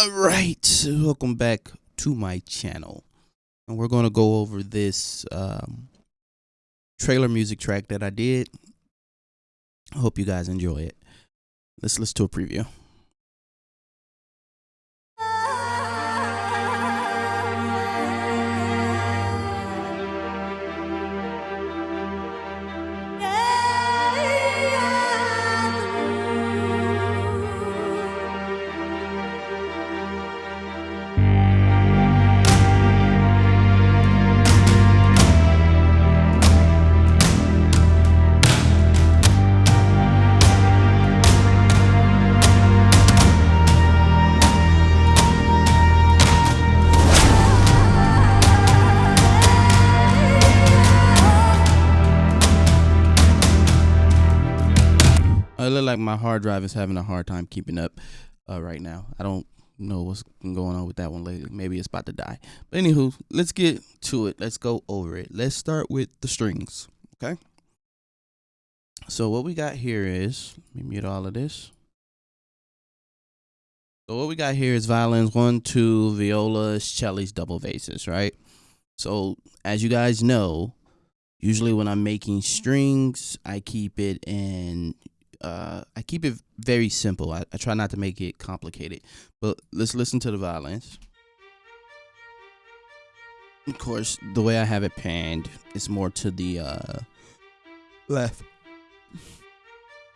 All right, welcome back to my channel, and we're gonna go over this trailer music track that I did. I hope you guys enjoy it. Let's listen to a preview. It look like my hard drive is having a hard time keeping up right now. I don't know what's going on with that one lately. Maybe it's about to die. But anywho, let's get to it. Let's go over it. Let's start with the strings. Okay. So what we got here is, let me mute all of this. So what we got here is violins, 1, 2, violas, cellos, double basses, right? So as you guys know, usually when I'm making strings, I keep it very simple. I try not to make it complicated. But let's listen to the violins. Of course, the way I have it panned is more to the left.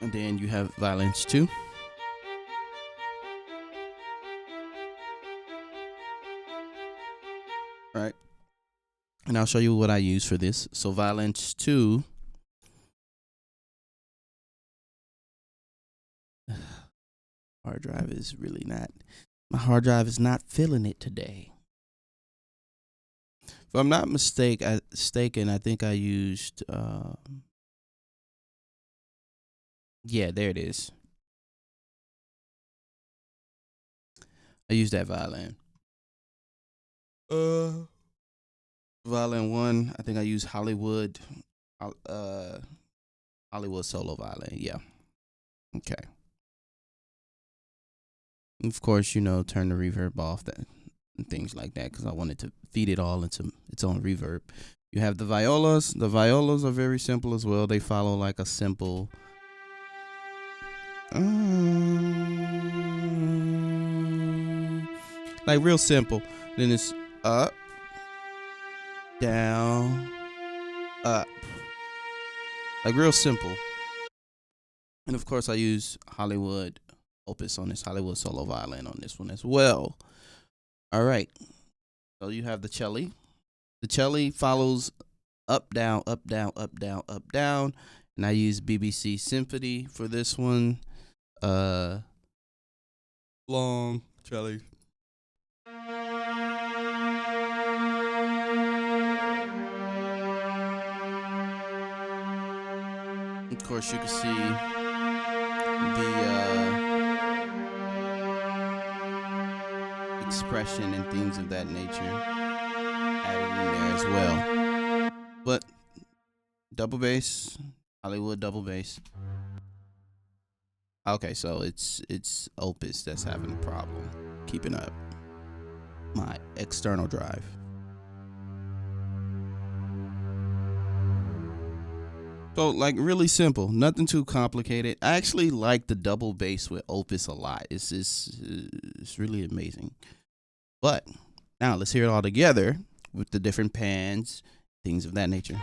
And then you have violins 2. Right. And I'll show you what I use for this. So violins 2. Hard drive is really not. My hard drive is not feeling it today. If I'm not mistaken, I think I used. Yeah, there it is. I used that violin. Violin 1. I think I used Hollywood. Hollywood solo violin. Yeah. Okay. Of course, turn the reverb off and things like that because I wanted to feed it all into its own reverb. You have the violas. The violas are very simple as well. They follow like a simple. Like real simple. Then it's up, down, up. Like real simple. And of course, I use Hollywood Opus on this, Hollywood solo violin on this one as well. All right. So you have the cello. The cello follows up, down, up, down, up, down, up, down. And I use BBC Symphony for this one. Long cello. Of course, you can see the expression and things of that nature added in there as well. But double bass, Hollywood double bass. Okay, so it's Opus that's having a problem keeping up my external drive. So like really simple, nothing too complicated. I actually like the double bass with Opus a lot. It's really amazing. But now let's hear it all together with the different pans, things of that nature.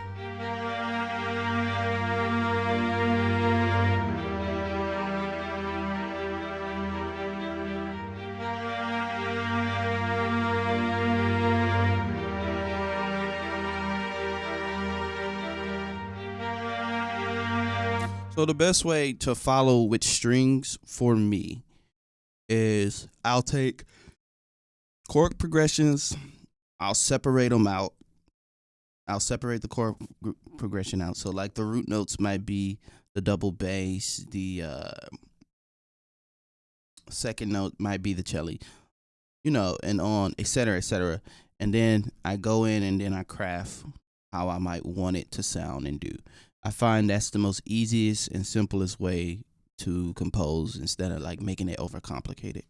So the best way to follow with strings for me is I'll take chord progressions, I'll separate them out. I'll separate the chord progression out. So like the root notes might be the double bass, the second note might be the cello, and on, etc., etc. And then I go in and then I craft how I might want it to sound and do. I find that's the most easiest and simplest way to compose instead of like making it overcomplicated.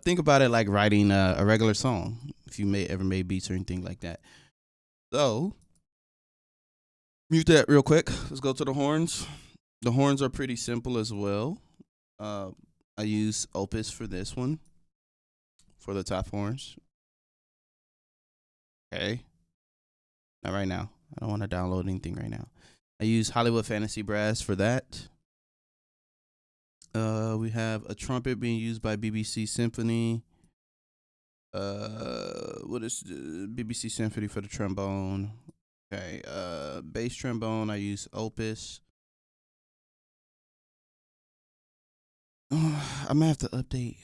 Think about it like writing a regular song, if you may ever made beats or anything like that. So, mute that real quick. Let's go to the horns. The horns are pretty simple as well. I use Opus for this one, for the top horns. Okay. Not right now. I don't want to download anything right now. I use Hollywood Fantasy Brass for that. We have a trumpet being used by BBC Symphony. What is the BBC Symphony for the trombone? Okay. Bass trombone, I use Opus. I'm gonna have to update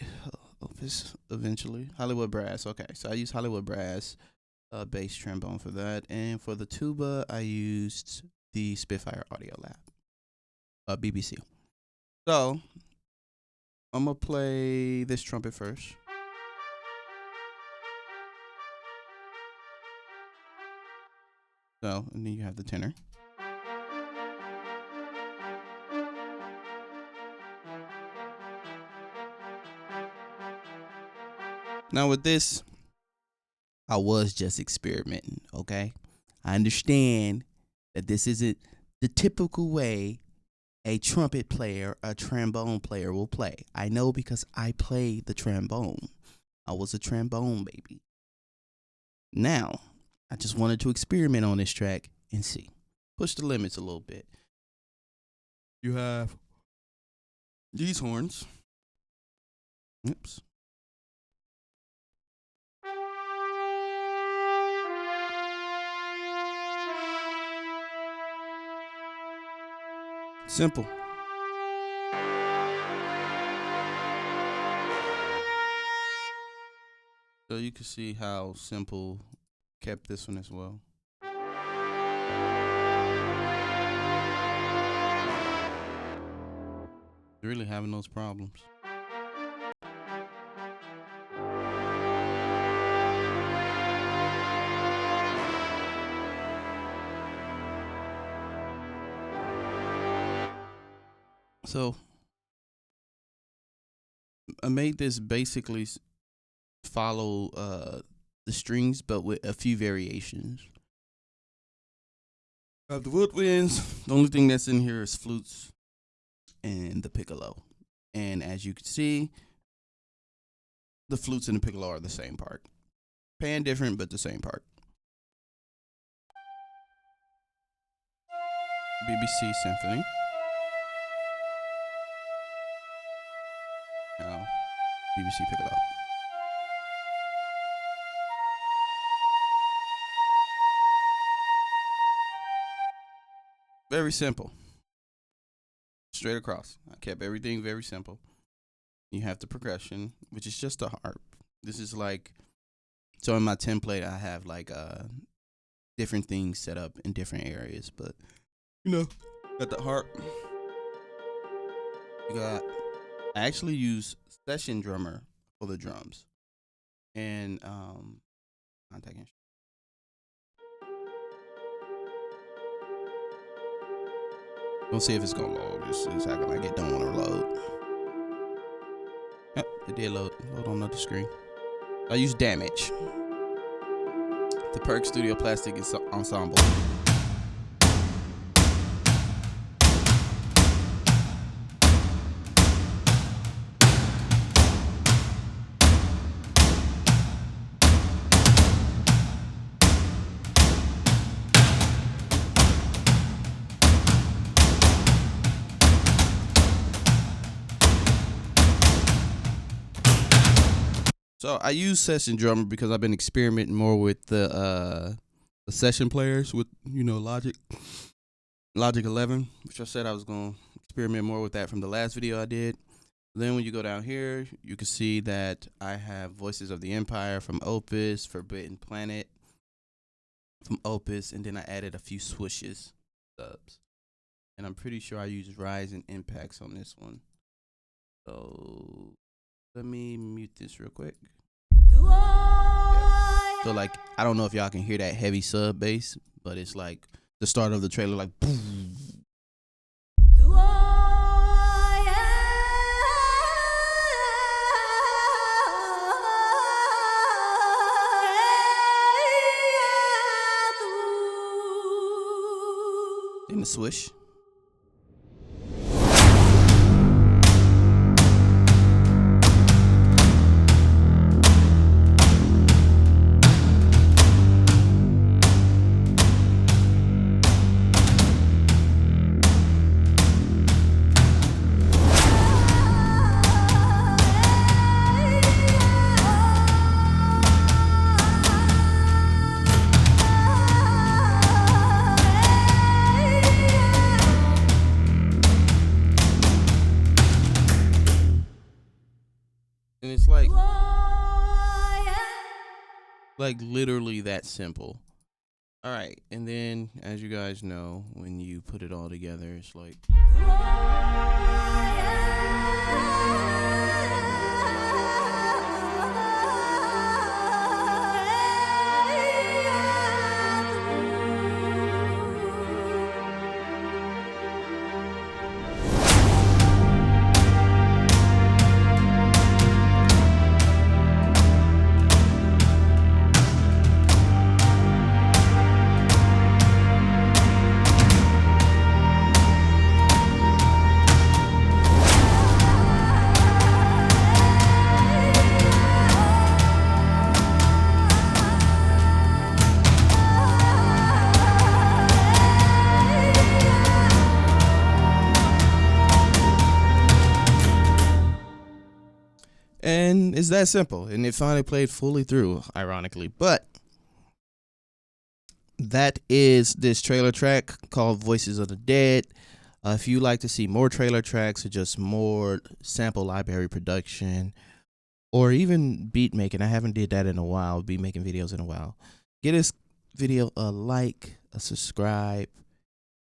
Opus eventually. Hollywood Brass. Okay, so I use Hollywood Brass bass trombone for that, and for the tuba, I used the Spitfire Audio Lab, BBC. So I'm gonna play this trumpet first. So, and then you have the tenor. Now with this, I was just experimenting, okay? I understand that this isn't the typical way a trumpet player, a trombone player will play. I know because I played the trombone. I was a trombone baby. Now, I just wanted to experiment on this track and see. Push the limits a little bit. You have these horns. Oops. Simple. So you can see how simple kept this one as well. Really having those problems. So I made this basically follow the strings, but with a few variations. The woodwinds, the only thing that's in here is flutes and the piccolo. And as you can see, the flutes and the piccolo are the same part. Pan different, but the same part. BBC Symphony. Now, BBC piccolo. Very simple. Straight across. I kept everything very simple. You have the percussion, which is just a harp. This is like, so in my template, I have like different things set up in different areas, but you know, got the harp. You got, I actually use session drummer for the drums, and contact instrument. We'll see if it's gonna load. Just a second, like it don't want to load. Yep, it did load. Load on another screen. I use Damage, the Perk Studio Plastic Ensemble. So I use session drummer because I've been experimenting more with the session players with, you know, Logic 11, which I said I was gonna experiment more with that from the last video I did. Then when you go down here, you can see that I have Voices of the Empire from Opus, Forbidden Planet from Opus, and then I added a few swooshes subs. And I'm pretty sure I use Rise and Impacts on this one. So let me mute this real quick. Yeah. So like, I don't know if y'all can hear that heavy sub bass, but it's like the start of the trailer, like boom. swish. And it's like literally that simple. All right, and then as you guys know, when you put it all together, it's like and it's that simple. And it finally played fully through, ironically. But that is this trailer track called Voices of the Dead. If you like to see more trailer tracks or just more sample library production or even beat making, I haven't did that in a while, beat making videos in a while, give this video a like, a subscribe,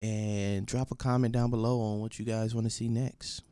and drop a comment down below on what you guys want to see next.